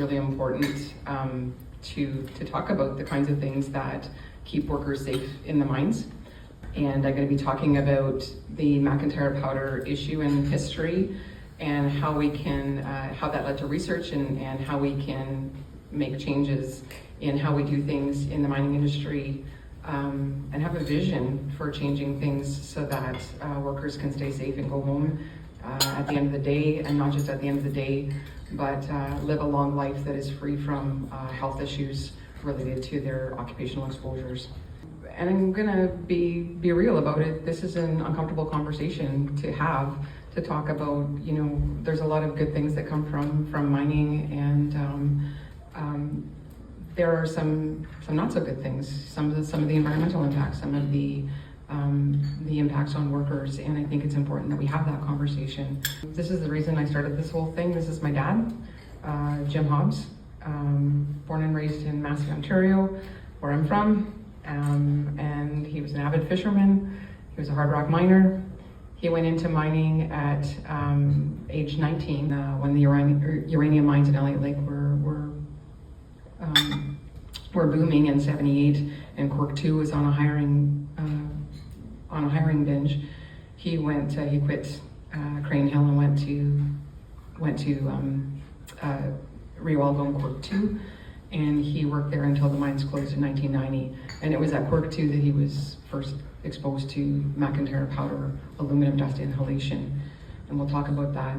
really important to talk about the kinds of things that keep workers safe in the mines. And I'm going to be talking about the McIntyre Powder issue and history, and how we can, how that led to research, and how we can make changes in how we do things in the mining industry, and have a vision for changing things so that workers can stay safe and go home at the end of the day, and not just at the end of the day, but live a long life that is free from health issues related to their occupational exposures. And I'm gonna be real about it. This is an uncomfortable conversation to have, to talk about. You know, there's a lot of good things that come from mining, and there are some not so good things. Some of the environmental impacts, some of the impacts on workers, and I think it's important that we have that conversation. This is the reason I started this whole thing. This is my dad, Jim Hobbs, born and raised in Massey, Ontario, where I'm from. And he was an avid fisherman. He was a hard rock miner. He went into mining at age 19 when the uranium mines in Elliott Lake were booming in '78, and Quirk 2 was on a hiring binge. He quit Crane Hill and went to Rio Alto and Quirk 2. And he worked there until the mines closed in 1990. And it was at Quirk 2 that he was first exposed to McIntyre powder aluminum dust inhalation. And we'll talk about that.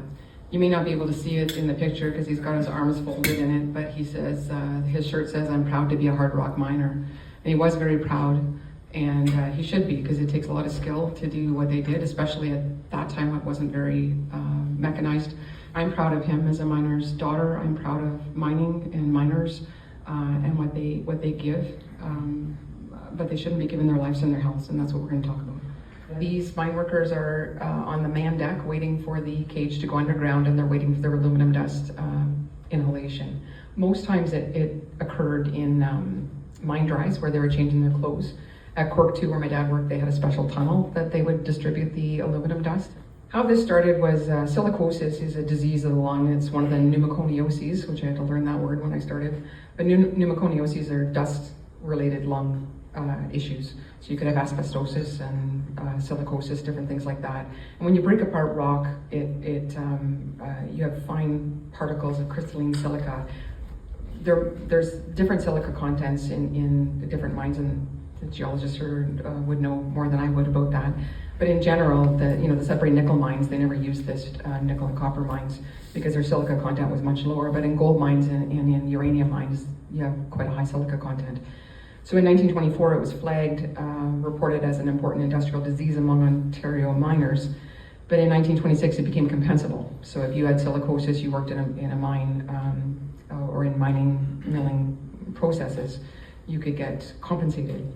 You may not be able to see it in the picture because he's got his arms folded in it, but he says, his shirt says, "I'm proud to be a hard rock miner." And he was very proud, and he should be, because it takes a lot of skill to do what they did, especially at that time it wasn't very mechanized. I'm proud of him as a miner's daughter. I'm proud of mining and miners. And what they give, but they shouldn't be giving their lives and their health, and that's what we're going to talk about. These mine workers are on the man deck waiting for the cage to go underground, and they're waiting for their aluminum dust inhalation. Most times it occurred in mine dries where they were changing their clothes. At Quirk 2, where my dad worked, they had a special tunnel that they would distribute the aluminum dust. How this started was silicosis is a disease of the lung. It's one of the pneumoconioses, which I had to learn that word when I started. But pneumoconioses are dust-related lung issues. So you could have asbestosis and silicosis, different things like that. And when you break apart rock, you have fine particles of crystalline silica. There's different silica contents in the different mines, and the geologists would know more than I would about that. But in general, the Sudbury nickel mines, they never used this nickel and copper mines because their silica content was much lower. But in gold mines and in uranium mines, you have quite a high silica content. So in 1924, it was flagged, reported as an important industrial disease among Ontario miners. But in 1926, it became compensable. So if you had silicosis, you worked in a mine or in mining milling processes, you could get compensated.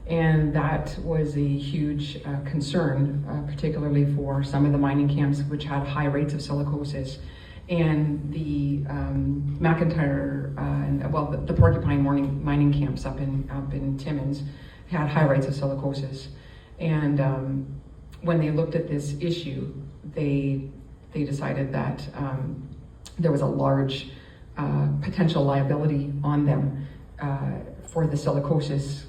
And that was a huge concern, particularly for some of the mining camps which had high rates of silicosis. And the McIntyre, the Porcupine mining camps up in Timmins had high rates of silicosis. And when they looked at this issue, they decided that there was a large potential liability on them for the silicosis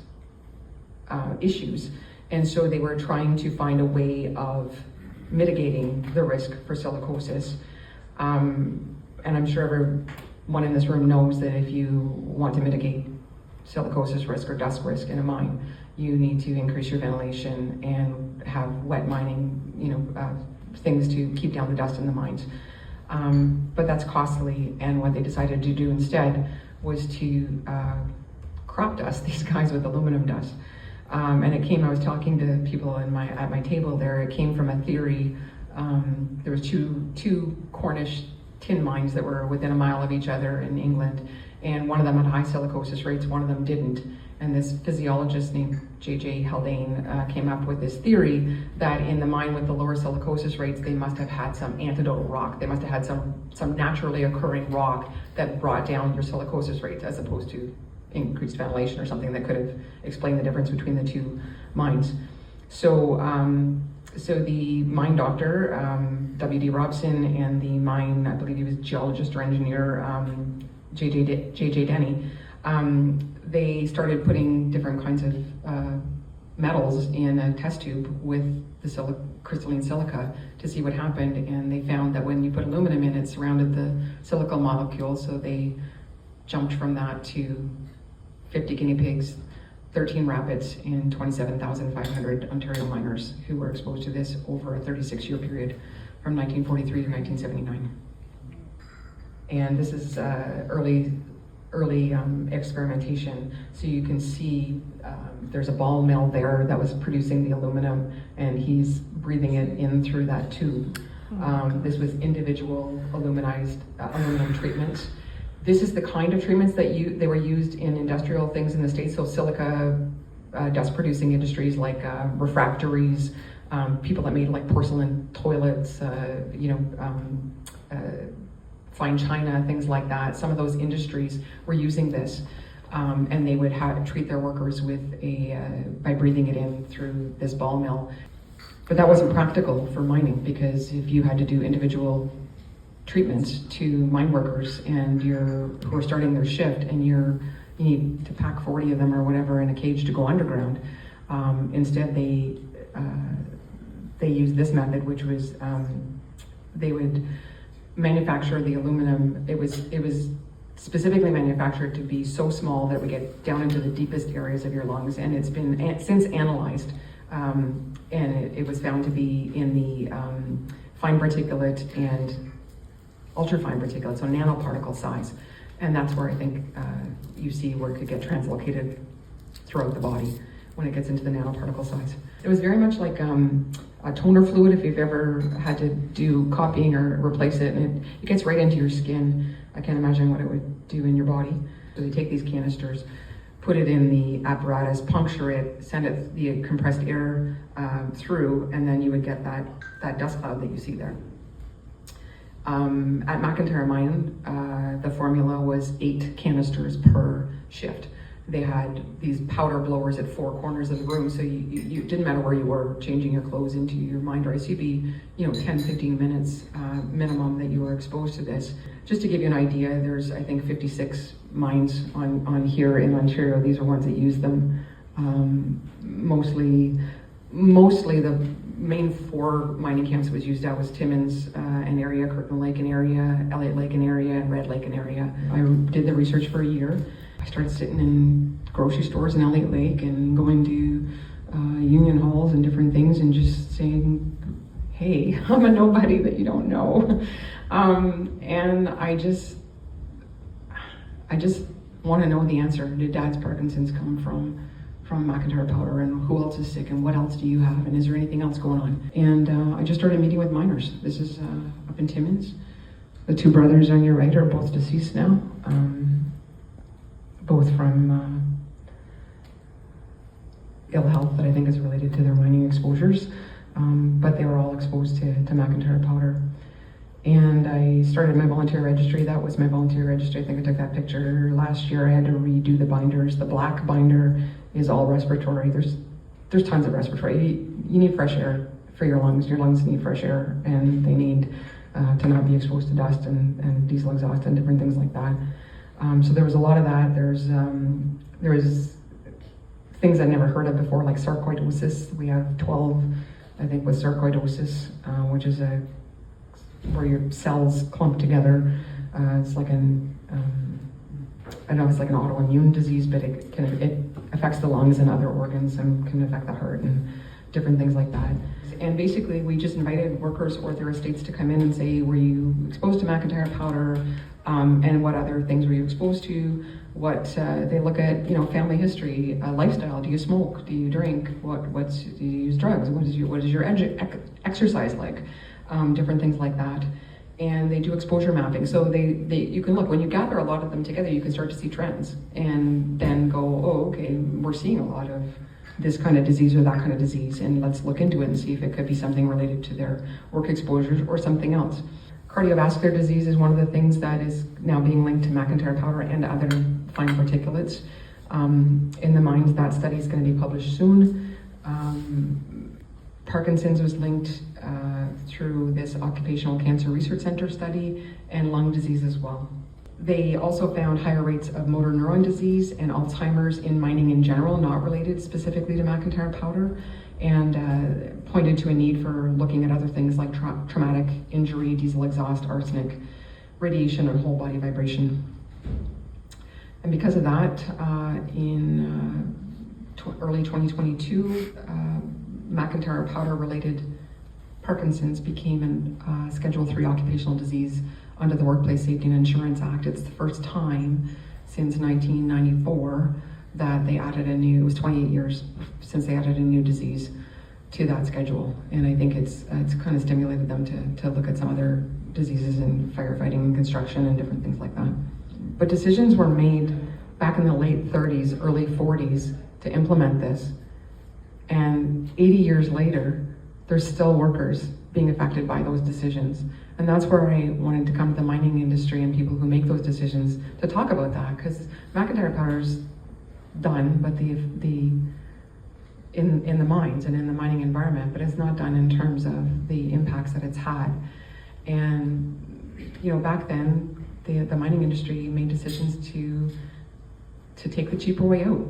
issues, and so they were trying to find a way of mitigating the risk for silicosis. And I'm sure everyone in this room knows that if you want to mitigate silicosis risk or dust risk in a mine, you need to increase your ventilation and have wet mining, things to keep down the dust in the mines. But that's costly, and what they decided to do instead was to crop dust these guys with aluminum dust. And I was talking to people at my table there, it came from a theory. There was two Cornish tin mines that were within a mile of each other in England, and one of them had high silicosis rates, one of them didn't. And this physiologist named J.J. Haldane came up with this theory that in the mine with the lower silicosis rates, they must have had some antidotal rock. They must have had some naturally occurring rock that brought down your silicosis rates, as opposed to increased ventilation or something that could have explained the difference between the two mines. So the mine doctor, W.D. Robson, and the mine, I believe he was geologist or engineer, J.J. Denny, they started putting different kinds of metals in a test tube with the crystalline silica to see what happened, and they found that when you put aluminum in, it surrounded the silica molecule, so they jumped from that to 50 guinea pigs, 13 rabbits, and 27,500 Ontario miners who were exposed to this over a 36-year period from 1943 to 1979. And this is early experimentation. So you can see there's a ball mill there that was producing the aluminum, and he's breathing it in through that tube. This was individual aluminum treatments. This is the kind of treatments that they were used in industrial things in the States, so silica dust producing industries like refractories, people that made like porcelain toilets, fine china, things like that. Some of those industries were using this, and they would treat their workers by breathing it in through this ball mill. But that wasn't practical for mining, because if you had to do individual treatments to mine workers and who are starting their shift, and you need to pack 40 of them or whatever in a cage to go underground, instead they used this method, which was they would manufacture the aluminum. It was specifically manufactured to be so small that it would get down into the deepest areas of your lungs, and it's been since analyzed, and it was found to be in the fine particulate and ultrafine particulate, so nanoparticle size, and that's where I think you see where it could get translocated throughout the body when it gets into the nanoparticle size. It was very much like a toner fluid, if you've ever had to do copying or replace it, and it gets right into your skin. I can't imagine what it would do in your body. So they take these canisters, put it in the apparatus, puncture it, send it the compressed air through, and then you would get that dust cloud that you see there. At McIntyre Mine, the formula was 8 canisters per shift. They had these powder blowers at 4 corners of the room, so you didn't matter where you were changing your clothes into your mine dry. So you'd be, 10-15 minutes minimum that you were exposed to this. Just to give you an idea, there's I think 56 mines on here in Ontario. These are ones that use them. Mostly the main 4 mining camps it was used at was Timmins an area, Kirkland Lake an area, Elliott Lake an area, and Red Lake an area. I did the research for a year. I started sitting in grocery stores in Elliott Lake and going to union halls and different things and just saying, hey, I'm a nobody that you don't know. And I just want to know the answer. Did Dad's Parkinson's come from McIntyre Powder, and who else is sick, and what else do you have, and is there anything else going on? And I just started meeting with miners. This is up in Timmins. The 2 brothers on your right are both deceased now. Both from ill health that I think is related to their mining exposures, but they were all exposed to McIntyre Powder. And I started my volunteer registry. That was my volunteer registry. I think I took that picture last year. I had to redo the binders. The black binder is all respiratory. There's tons of respiratory. You need fresh air for your lungs. Your lungs need fresh air, and they need to not be exposed to dust and diesel exhaust and different things like that. So there was a lot of that. There was things I'd never heard of before, like sarcoidosis. We have 12, I think, with sarcoidosis, which is where your cells clump together. It's like I don't know if it's like an autoimmune disease, but it affects the lungs and other organs and can affect the heart and different things like that. And basically, we just invited workers or their estates to come in and say, were you exposed to McIntyre Powder? And what other things were you exposed to? What they look at, family history, lifestyle. Do you smoke? Do you drink? Do you use drugs? What is your exercise like? Different things like that. And they do exposure mapping. So you can look, when you gather a lot of them together, you can start to see trends and then go, oh, okay, we're seeing a lot of this kind of disease or that kind of disease, and let's look into it and see if it could be something related to their work exposures or something else. Cardiovascular disease is one of the things that is now being linked to McIntyre Powder and other fine particulates in the mines. That study is going to be published soon. Parkinson's was linked through this Occupational Cancer Research Center study, and lung disease as well. They also found higher rates of motor neuron disease and Alzheimer's in mining in general, not related specifically to McIntyre powder, and pointed to a need for looking at other things like traumatic injury, diesel exhaust, arsenic, radiation, and whole body vibration. And because of that, in early 2022, McIntyre powder related Parkinson's became a Schedule 3 occupational disease under the Workplace Safety and Insurance Act. It's the first time since 1994 that they added a new, it was 28 years since they added a new disease to that schedule. And I think it's kind of stimulated them to look at some other diseases in firefighting and construction and different things like that. But decisions were made back in the late 30s, early 40s to implement this. And 80 years later, there's still workers being affected by those decisions. And that's where I wanted to come to the mining industry and people who make those decisions to talk about that, because McIntyre powder's done, but in the mines and in the mining environment, but it's not done in terms of the impacts that it's had. And back then, the mining industry made decisions to take the cheaper way out,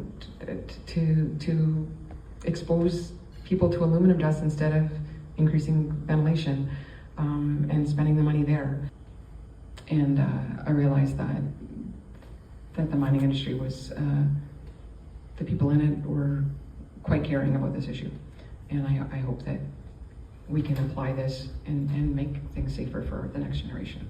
to expose people to aluminum dust instead of increasing ventilation and spending the money there. And I realized that the mining industry was, the people in it were quite caring about this issue. And I hope that we can apply this and make things safer for the next generation.